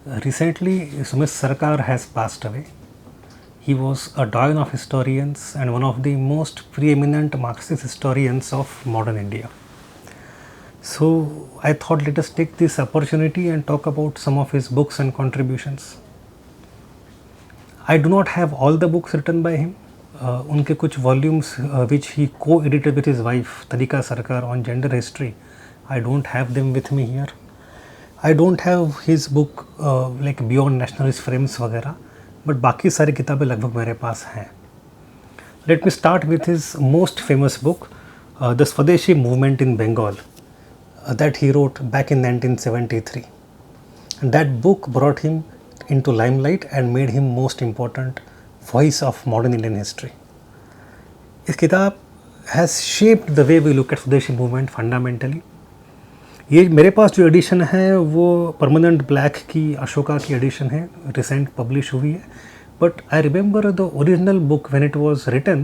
Recently, Sumit Sarkar has passed away. He was a doyen of historians and one of the most preeminent Marxist historians of modern India. So, I thought let us take this opportunity and talk about some of his books and contributions. I do not have all the books written by him. उनके कुछ volumes which he co-edited with his wife Tarika Sarkar on gender history. I don't have them with me here. I don't have his book like Beyond Nationalist Frames वगैरह, but बाकी सारी किताबें लगभग मेरे पास हैं. Let me start with his most famous book, The Swadeshi Movement in Bengal, that he wrote back in 1973. And that book brought him into limelight and made him most important voice of modern Indian history. This kitab has shaped the way we look at Swadeshi movement fundamentally. ये मेरे पास जो addition है वो permanent black की अशोका की addition है, recent publish हुई है. But I remember the original book when it was written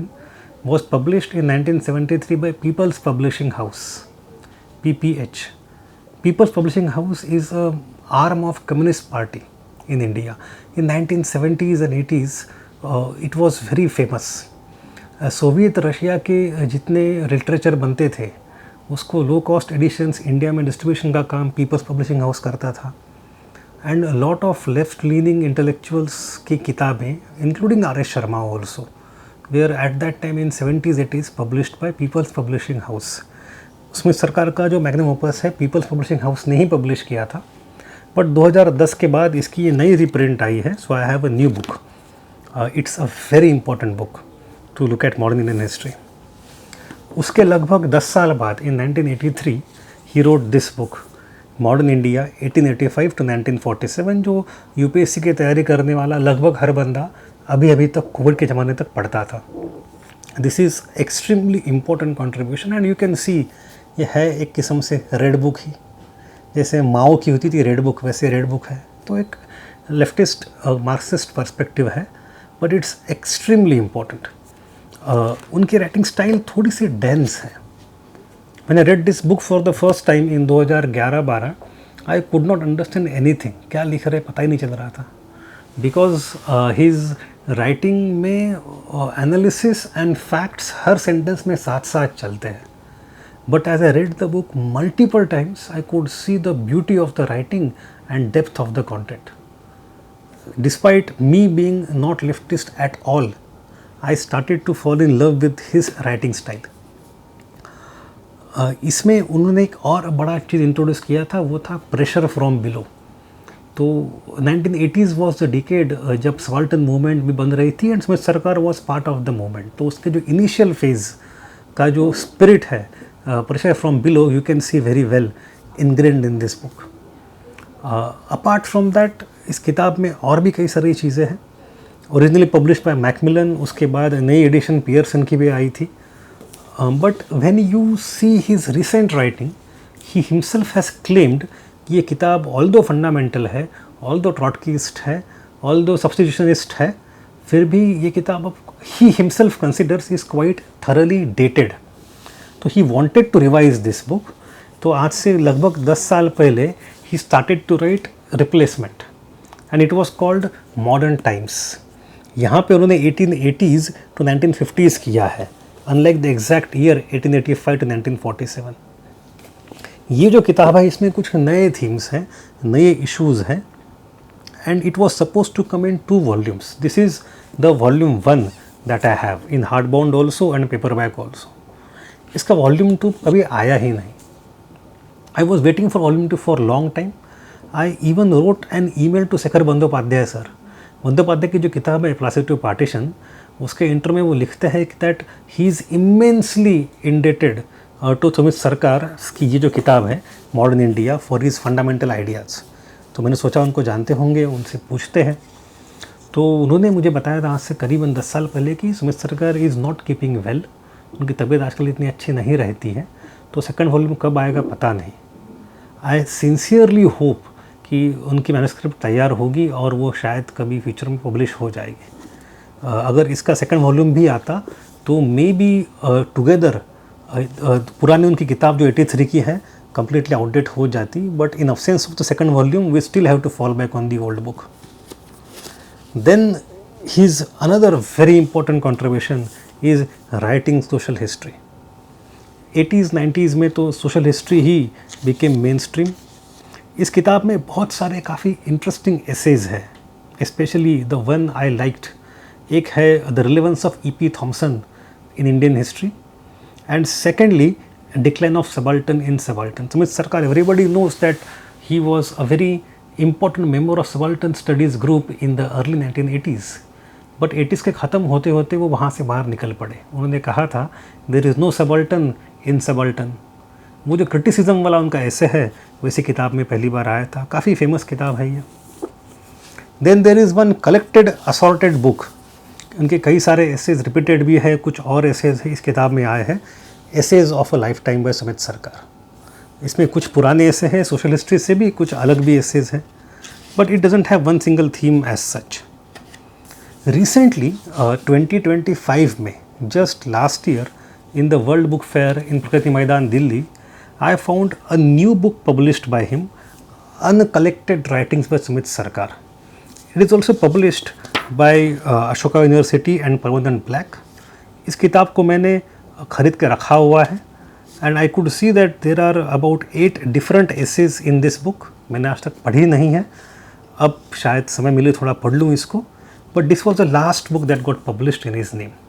was published in 1973 by People's Publishing House, PPH. People's Publishing House is a arm of Communist Party in India. In 1970s and 80s, it was very famous. Soviet Russia के जितने literature बनते थे उसको low cost editions India में distribution का काम people's publishing house करता था. And lot of left leaning intellectuals की किताबें including R S Sharma also were at that time in 70s 80s published by people's publishing house. Sumit Sarkar का जो मैग्नम ओपस है पीपल्स पब्लिशिंग हाउस ने ही पब्लिश किया था, बट 2010 के बाद इसकी ये नई रिप्रिंट आई है. So I have a new book. It's a very important book to look at modern Indian history. उसके लगभग 10 साल बाद in 1983 he wrote this book modern India 1885 to 1947, जो यूपीएससी की तैयारी करने वाला लगभग हर बंदा अभी तक कोविड के ज़माने तक पढ़ता था. This is extremely important contribution and you can see ये है एक किस्म से रेड बुक ही. जैसे माओ की होती थी रेड बुक, वैसे रेड बुक है. तो एक लेफ्टिस्ट मार्क्सिस्ट पर्सपेक्टिव है, बट इट्स एक्सट्रीमली इम्पोर्टेंट. उनकी राइटिंग स्टाइल थोड़ी सी डेंस है. मैंने read this book for the first time in 2011-12. I could not understand anything, क्या लिख रहे पता ही नहीं चल रहा था, बिकॉज हिज राइटिंग में एनालिसिस एंड फैक्ट्स हर सेंटेंस में साथ साथ चलते हैं. But as I read the book multiple times I could see the beauty of the writing and depth of the content. Despite me being not leftist at all, I started to fall in love with his writing style. इसमें उन्होंने एक और बड़ा चीज़ introduce किया था, वो था pressure from below. तो 1980s वॉज द डिकेड जब सबाल्टर्न मूवमेंट भी बन रही थी एंड स्मिथ सरकार was part of the movement. तो उसके जो इनिशियल फेज़ का जो स्पिरिट है pressure from below you can see very well ingrained in this book. Apart from that इस किताब में और भी कई सारी चीज़ें हैं. ओरिजिनली पब्लिश बाय मैकमिलन, उसके बाद नई एडिशन पियर्सन की भी आई थी. But when you see his recent writing he himself has claimed कि ये किताब ऑल दो फंडामेंटल है, ऑल दो ट्रॉटकीस्ट है, ऑल दो सब्स्टिट्यूशनिस्ट है, फिर भी ये किताब he himself considers is quite thoroughly dated. तो he wanted to revise this book. तो आज से लगभग 10 साल पहले he started to write replacement and it was called modern times. यहाँ पे उन्होंने 1880s to 1950s किया है, unlike the exact year 1885 to 1947. ये जो किताब है इसमें कुछ नए थीम्स हैं, नए इश्यूज़ हैं, and it was suppose to come in 2 volumes. This is the volume 1 that I have in hardbound also and paperback also. इसका वॉल्यूम 2 कभी आया ही नहीं. I was waiting for volume 2 for long time. I even wrote an email to Shekhar Bandyopadhyay sir. Bandyopadhyay की जो किताब है प्लासिटिव partition, उसके इंटर में वो लिखते हैं that he is immensely indebted to Sumit Sarkar की ये जो किताब है modern India for his fundamental ideas. तो मैंने सोचा उनको जानते होंगे, उनसे पूछते हैं. तो उन्होंने मुझे बताया था आज से करीबन 10 साल पहले कि सुमित सरकार इज़ नॉट कीपिंग वेल, उनकी तबीयत आजकल इतनी अच्छी नहीं रहती है, तो सेकंड वॉल्यूम कब आएगा पता नहीं. आई सिंसियरली होप कि उनकी मैन्युस्क्रिप्ट तैयार होगी और वो शायद कभी फ्यूचर में पब्लिश हो जाएगी. अगर इसका सेकंड वॉल्यूम भी आता तो मे बी टुगेदर पुरानी उनकी किताब जो 83 की है completely outdated हो जाती, but in absence of the second volume we still have to fall back on the old book. Then his another very important contribution is writing social history. 80s 90s में तो social history ही became mainstream. इस किताब में बहुत सारे काफ़ी interesting essays है, specially the one I liked. एक है the relevance of E.P. Thompson in Indian history, and secondly decline of subaltern in subaltern. Sumit Sarkar, everybody knows that he was a very important member of subaltern studies group in the early 1980s. But 80s के ख़त्म होते होते वो वहाँ से बाहर निकल पड़े. उन्होंने कहा था there is no subaltern in subaltern. वो जो क्रिटिसिज्म वाला उनका ऐसे है वैसी किताब में पहली बार आया था. काफ़ी फेमस किताब है ये. Then there is one collected assorted book. उनके कई सारे एसेज रिपीटेड भी है, कुछ और एसेज इस किताब में आए हैं. Essays of a lifetime by Sumit Sarkar. इसमें कुछ पुराने ऐसे हैं सोशल हिस्ट्री से भी, कुछ अलग भी एसेज हैं, but it doesn't have one single theme as such. Recently 2025 में, just last year, in the World Book Fair in Prakriti Maidan, Delhi, I found a new book published by him, Uncollected Writings by Sumit Sarkar. It is also published by Ashoka University and Parvardhan Black. इस किताब को मैंने खरीद के रखा हुआ है, and I could see that there are about 8 different essays in this book. मैंने आज तक पढ़ी नहीं है, अब शायद समय मिले थोड़ा पढ़ लूँ इसको. But this was the last book that got published in his name.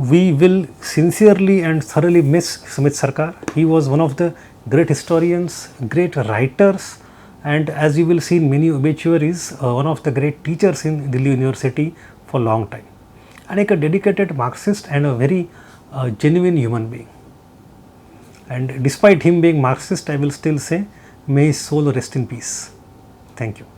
We will sincerely and thoroughly miss Sumit Sarkar. He was one of the great historians, great writers, and as you will see in many obituaries, one of the great teachers in Delhi University for a long time, and a dedicated Marxist and a very genuine human being. And despite him being Marxist, I will still say, may his soul rest in peace. Thank you.